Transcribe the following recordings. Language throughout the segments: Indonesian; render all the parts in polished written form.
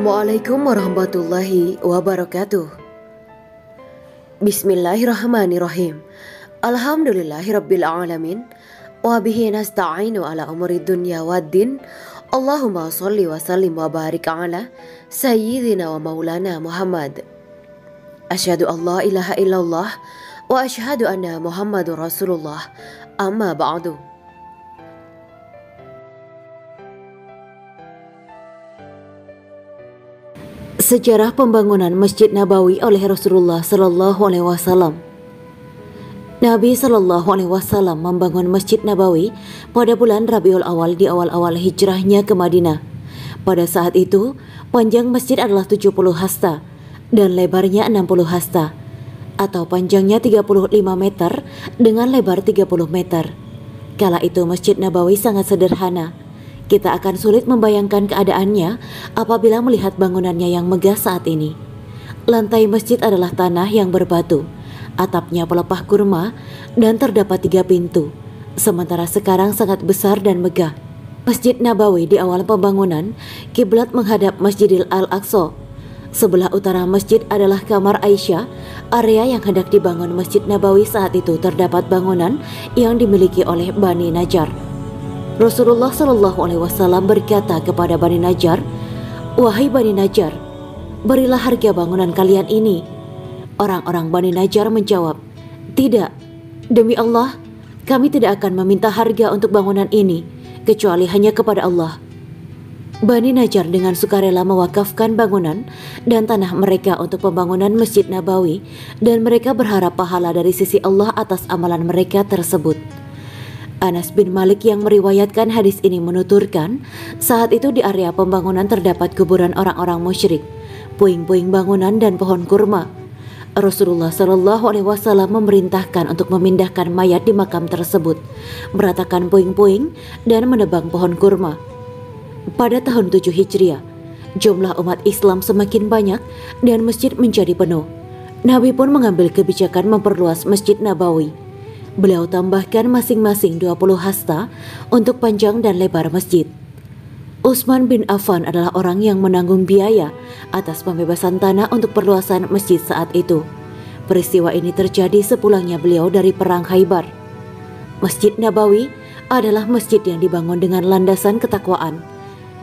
Assalamualaikum warahmatullahi wabarakatuh. Bismillahirrahmanirrahim. Alhamdulillahirabbil alamin. Wa bihi nasta'inu ala umuri dunya waddin. Allahumma shalli wa sallim wa barik ala sayyidina wa maulana Muhammad. Asyhadu an la ilaha illallah wa asyhadu anna Muhammadur Rasulullah. Amma ba'du. Sejarah pembangunan Masjid Nabawi oleh Rasulullah Sallallahu Alaihi Wasallam. Nabi Sallallahu Alaihi Wasallam membangun Masjid Nabawi pada bulan Rabiul Awal di awal-awal hijrahnya ke Madinah. Pada saat itu, panjang masjid adalah 70 hasta dan lebarnya 60 hasta, atau panjangnya 35 meter dengan lebar 30 meter. Kala itu Masjid Nabawi sangat sederhana. Kita akan sulit membayangkan keadaannya apabila melihat bangunannya yang megah saat ini. Lantai masjid adalah tanah yang berbatu, atapnya pelepah kurma, dan terdapat 3 pintu. Sementara sekarang sangat besar dan megah. Masjid Nabawi di awal pembangunan, kiblat menghadap Masjidil Al-Aqsa. Sebelah utara masjid adalah kamar Aisyah. Area yang hendak dibangun Masjid Nabawi saat itu terdapat bangunan yang dimiliki oleh Bani Najjar. Rasulullah Shallallahu Alaihi Wasallam berkata kepada Bani Najjar, "Wahai Bani Najjar, berilah harga bangunan kalian ini." Orang-orang Bani Najjar menjawab, "Tidak, demi Allah, kami tidak akan meminta harga untuk bangunan ini, kecuali hanya kepada Allah." Bani Najjar dengan sukarela mewakafkan bangunan dan tanah mereka untuk pembangunan Masjid Nabawi, dan mereka berharap pahala dari sisi Allah atas amalan mereka tersebut. Anas bin Malik yang meriwayatkan hadis ini menuturkan, saat itu di area pembangunan terdapat kuburan orang-orang musyrik, puing-puing bangunan dan pohon kurma. Rasulullah Shallallahu Alaihi Wasallam memerintahkan untuk memindahkan mayat di makam tersebut, meratakan puing-puing dan menebang pohon kurma. Pada tahun 7 Hijriah, jumlah umat Islam semakin banyak dan masjid menjadi penuh. Nabi pun mengambil kebijakan memperluas Masjid Nabawi. Beliau tambahkan masing-masing 20 hasta untuk panjang dan lebar masjid. Utsman bin Affan adalah orang yang menanggung biaya atas pembebasan tanah untuk perluasan masjid saat itu. Peristiwa ini terjadi sepulangnya beliau dari Perang Khaybar. Masjid Nabawi adalah masjid yang dibangun dengan landasan ketakwaan.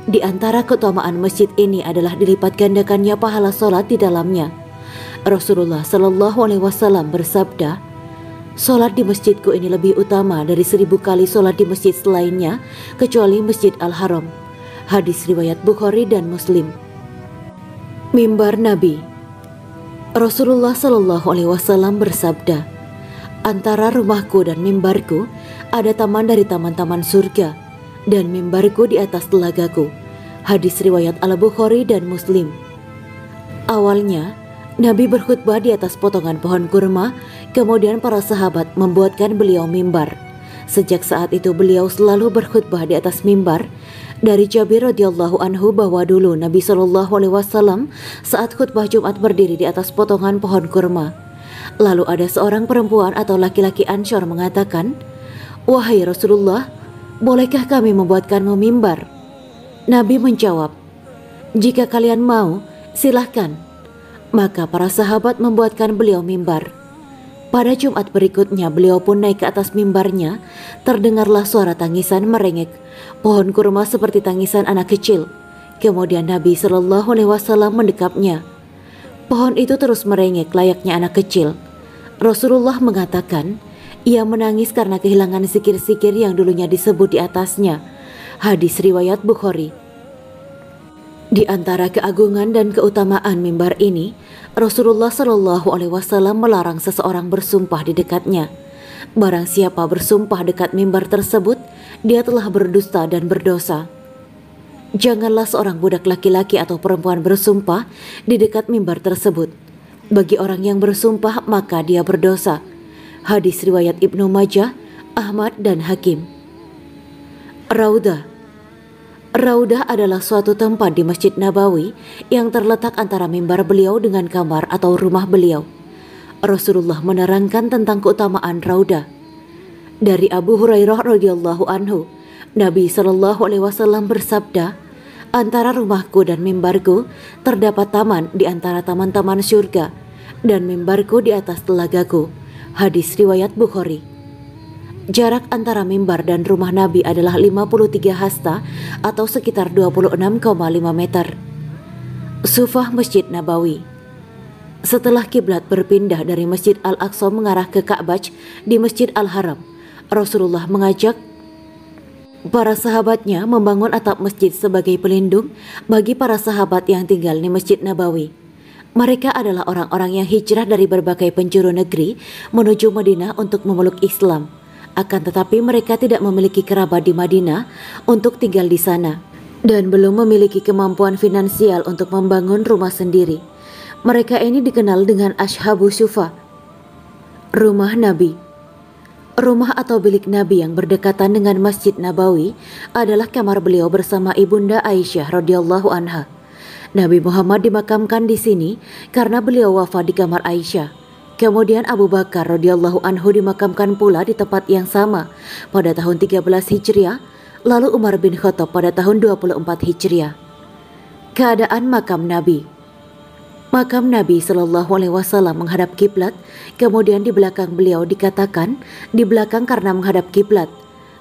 Di antara keutamaan masjid ini adalah dilipat gandakannya pahala solat di dalamnya. Rasulullah Shallallahu Alaihi Wasallam bersabda, "Solat di masjidku ini lebih utama dari 1000 kali solat di masjid selainnya, kecuali Masjid Al-Haram." Hadis riwayat Bukhari dan Muslim. Mimbar Nabi. Rasulullah Shallallahu Alaihi Wasallam bersabda, "Antara rumahku dan mimbarku ada taman dari taman-taman surga, dan mimbarku di atas telagaku." Hadis riwayat Al-Bukhari dan Muslim. Awalnya Nabi berkhutbah di atas potongan pohon kurma, kemudian para sahabat membuatkan beliau mimbar. Sejak saat itu beliau selalu berkhutbah di atas mimbar. Dari Jabir radhiyallahu anhu bahwa dulu Nabi Shallallahu Alaihi Wasallam saat khutbah Jumat berdiri di atas potongan pohon kurma. Lalu ada seorang perempuan atau laki-laki Ansyar mengatakan, "Wahai Rasulullah, bolehkah kami membuatkanmu mimbar?" Nabi menjawab, "Jika kalian mau, silahkan." Maka para sahabat membuatkan beliau mimbar. Pada Jumat berikutnya beliau pun naik ke atas mimbarnya. Terdengarlah suara tangisan merengek pohon kurma seperti tangisan anak kecil. Kemudian Nabi Shallallahu Alaihi Wasallam mendekapnya. Pohon itu terus merengek layaknya anak kecil. Rasulullah mengatakan, ia menangis karena kehilangan zikir-zikir yang dulunya disebut di atasnya. Hadis riwayat Bukhari. Di antara keagungan dan keutamaan mimbar ini, Rasulullah Shallallahu Alaihi Wasallam melarang seseorang bersumpah di dekatnya. Barang siapa bersumpah dekat mimbar tersebut, dia telah berdusta dan berdosa. Janganlah seorang budak laki-laki atau perempuan bersumpah di dekat mimbar tersebut. Bagi orang yang bersumpah, maka dia berdosa. Hadis riwayat Ibnu Majah, Ahmad dan Hakim. Raudah. Raudah adalah suatu tempat di Masjid Nabawi yang terletak antara mimbar beliau dengan kamar atau rumah beliau. Rasulullah menerangkan tentang keutamaan Raudah. Dari Abu Hurairah radhiyallahu anhu, Nabi Shallallahu Alaihi Wasallam bersabda, Antara rumahku dan mimbarku terdapat taman di antara taman-taman surga, dan mimbarku di atas telagaku. Hadis riwayat Bukhari. Jarak antara mimbar dan rumah Nabi adalah 53 hasta atau sekitar 26,5 meter. Sufah Masjid Nabawi. Setelah kiblat berpindah dari Masjid Al-Aqsa mengarah ke Ka'bah di Masjid Al-Haram, Rasulullah mengajak para sahabatnya membangun atap masjid sebagai pelindung bagi para sahabat yang tinggal di Masjid Nabawi. Mereka adalah orang-orang yang hijrah dari berbagai penjuru negeri menuju Madinah untuk memeluk Islam. Akan tetapi mereka tidak memiliki kerabat di Madinah untuk tinggal di sana dan belum memiliki kemampuan finansial untuk membangun rumah sendiri. Mereka ini dikenal dengan Ashabu Sufah, rumah Nabi. Rumah atau bilik Nabi yang berdekatan dengan Masjid Nabawi adalah kamar beliau bersama ibunda Aisyah radhiyallahu anha. Nabi Muhammad dimakamkan di sini karena beliau wafat di kamar Aisyah. Kemudian Abu Bakar radhiyallahu anhu dimakamkan pula di tempat yang sama pada tahun 13 Hijriah, lalu Umar bin Khattab pada tahun 24 Hijriah. Keadaan makam Nabi. Makam Nabi Shallallahu Alaihi Wasallam menghadap kiblat, kemudian di belakang beliau dikatakan di belakang karena menghadap kiblat.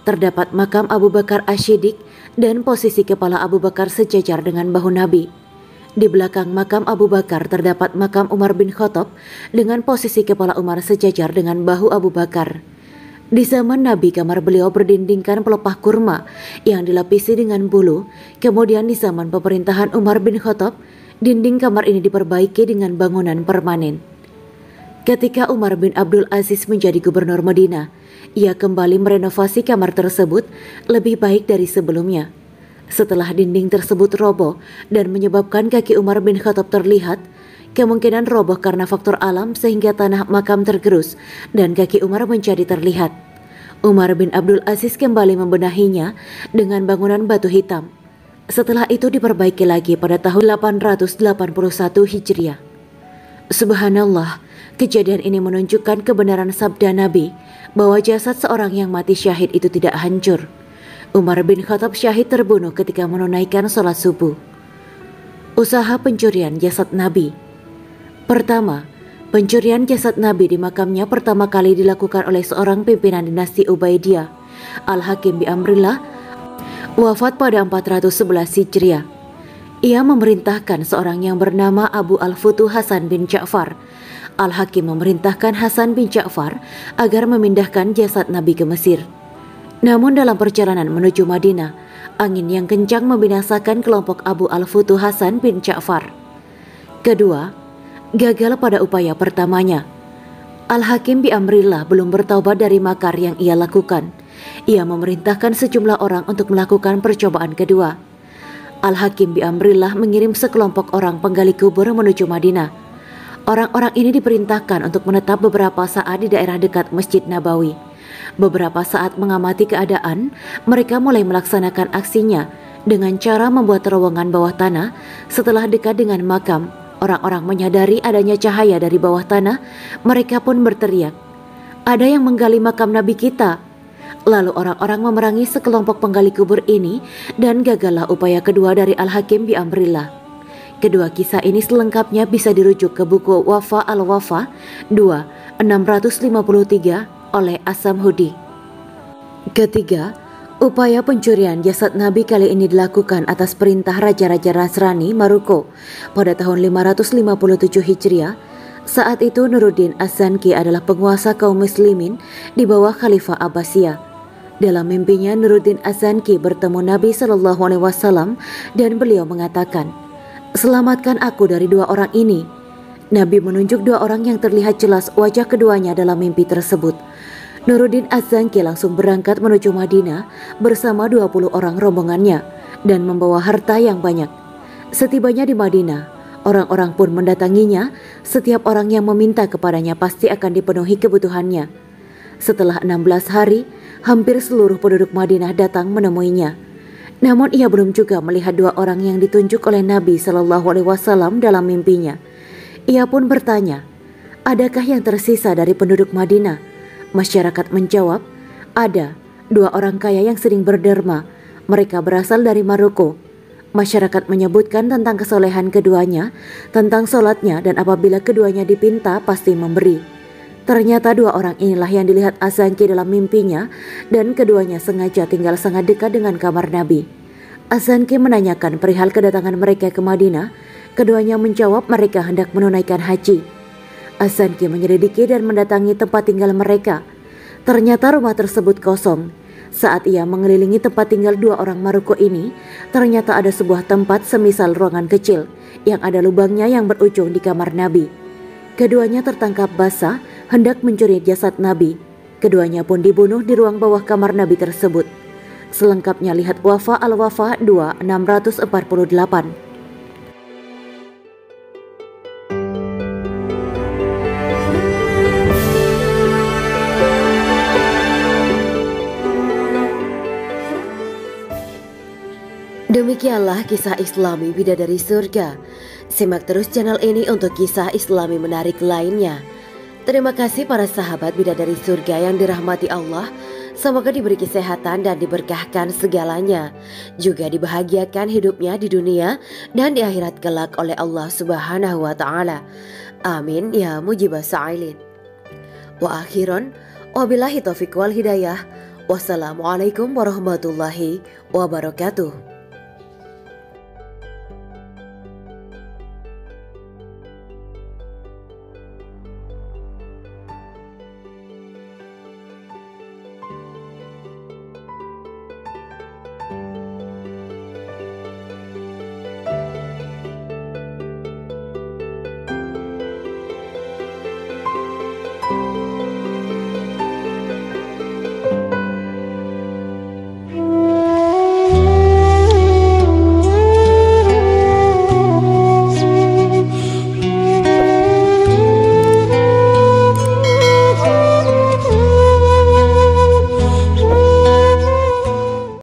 Terdapat makam Abu Bakar Asy-Siddiq dan posisi kepala Abu Bakar sejajar dengan bahu Nabi. Di belakang makam Abu Bakar terdapat makam Umar bin Khattab dengan posisi kepala Umar sejajar dengan bahu Abu Bakar. Di zaman Nabi, kamar beliau berdindingkan pelepah kurma yang dilapisi dengan bulu. Kemudian di zaman pemerintahan Umar bin Khattab, dinding kamar ini diperbaiki dengan bangunan permanen. Ketika Umar bin Abdul Aziz menjadi gubernur Madinah, ia kembali merenovasi kamar tersebut lebih baik dari sebelumnya. Setelah dinding tersebut roboh dan menyebabkan kaki Umar bin Khattab terlihat, kemungkinan roboh karena faktor alam sehingga tanah makam tergerus dan kaki Umar menjadi terlihat. Umar bin Abdul Aziz kembali membenahinya dengan bangunan batu hitam. Setelah itu diperbaiki lagi pada tahun 881 Hijriah. Subhanallah, kejadian ini menunjukkan kebenaran sabda Nabi bahwa jasad seorang yang mati syahid itu tidak hancur. Umar bin Khattab syahid terbunuh ketika menunaikan sholat subuh. Usaha pencurian jasad Nabi. Pertama, pencurian jasad Nabi di makamnya pertama kali dilakukan oleh seorang pimpinan dinasti Ubaidiyah, Al-Hakim bi Amrillah, wafat pada 411 Hijriah. Ia memerintahkan seorang yang bernama Abu Al-Futuh Hasan bin Ja'far. Al-Hakim memerintahkan Hasan bin Ja'far agar memindahkan jasad Nabi ke Mesir. Namun dalam perjalanan menuju Madinah, angin yang kencang membinasakan kelompok Abu Al-Futuh Hasan bin Ja'far. Kedua, gagal pada upaya pertamanya. Al-Hakim bi Amrillah belum bertaubat dari makar yang ia lakukan. Ia memerintahkan sejumlah orang untuk melakukan percobaan kedua. Al-Hakim bi Amrillah mengirim sekelompok orang penggali kubur menuju Madinah. Orang-orang ini diperintahkan untuk menetap beberapa saat di daerah dekat Masjid Nabawi. Beberapa saat mengamati keadaan, mereka mulai melaksanakan aksinya dengan cara membuat terowongan bawah tanah. Setelah dekat dengan makam, orang-orang menyadari adanya cahaya dari bawah tanah. Mereka pun berteriak, "Ada yang menggali makam Nabi kita!" Lalu orang-orang memerangi sekelompok penggali kubur ini dan gagallah upaya kedua dari Al-Hakim bi Amrillah. Kedua kisah ini selengkapnya bisa dirujuk ke buku Wafa al-Wafa 2/653 oleh As-Samhudi. Ketiga, upaya pencurian jasad Nabi kali ini dilakukan atas perintah Raja-Raja Nasrani Maroko pada tahun 557 Hijriah. Saat itu Nuruddin Az-Zanki adalah penguasa kaum muslimin di bawah Khalifah Abbasiyah. Dalam mimpinya Nuruddin Az-Zanki bertemu Nabi Shallallahu Alaihi Wasallam dan beliau mengatakan, "Selamatkan aku dari dua orang ini." Nabi menunjuk dua orang yang terlihat jelas wajah keduanya dalam mimpi tersebut. Nuruddin Az-Zanki langsung berangkat menuju Madinah bersama 20 orang rombongannya dan membawa harta yang banyak. Setibanya di Madinah, orang-orang pun mendatanginya. Setiap orang yang meminta kepadanya pasti akan dipenuhi kebutuhannya. Setelah 16 hari, hampir seluruh penduduk Madinah datang menemuinya. Namun ia belum juga melihat dua orang yang ditunjuk oleh Nabi Shallallahu Alaihi Wasallam dalam mimpinya. Ia pun bertanya, "Adakah yang tersisa dari penduduk Madinah?" Masyarakat menjawab, "Ada, dua orang kaya yang sering berderma. Mereka berasal dari Maroko." Masyarakat menyebutkan tentang kesolehan keduanya, tentang sholatnya, dan apabila keduanya dipinta pasti memberi. Ternyata dua orang inilah yang dilihat Az-Zanki dalam mimpinya, dan keduanya sengaja tinggal sangat dekat dengan kamar Nabi. Az-Zanki menanyakan perihal kedatangan mereka ke Madinah. Keduanya menjawab mereka hendak menunaikan haji. Az-Zanki menyelidiki dan mendatangi tempat tinggal mereka. Ternyata rumah tersebut kosong. Saat ia mengelilingi tempat tinggal dua orang Maroko ini, ternyata ada sebuah tempat semisal ruangan kecil yang ada lubangnya yang berujung di kamar Nabi. Keduanya tertangkap basah hendak mencuri jasad Nabi. Keduanya pun dibunuh di ruang bawah kamar Nabi tersebut. Selengkapnya lihat Wafa Al-Wafa 2/648. Demikianlah kisah Islami Bidadari Surga. Simak terus channel ini untuk kisah Islami menarik lainnya. Terima kasih para sahabat Bidadari Surga yang dirahmati Allah. Semoga diberi kesehatan dan diberkahkan segalanya. Juga dibahagiakan hidupnya di dunia dan di akhirat kelak oleh Allah Subhanahu wa Ta'ala. Amin ya mujibah sa'ilin. Wa akhiran, wabillahi taufiq wal hidayah. Wassalamualaikum warahmatullahi wabarakatuh.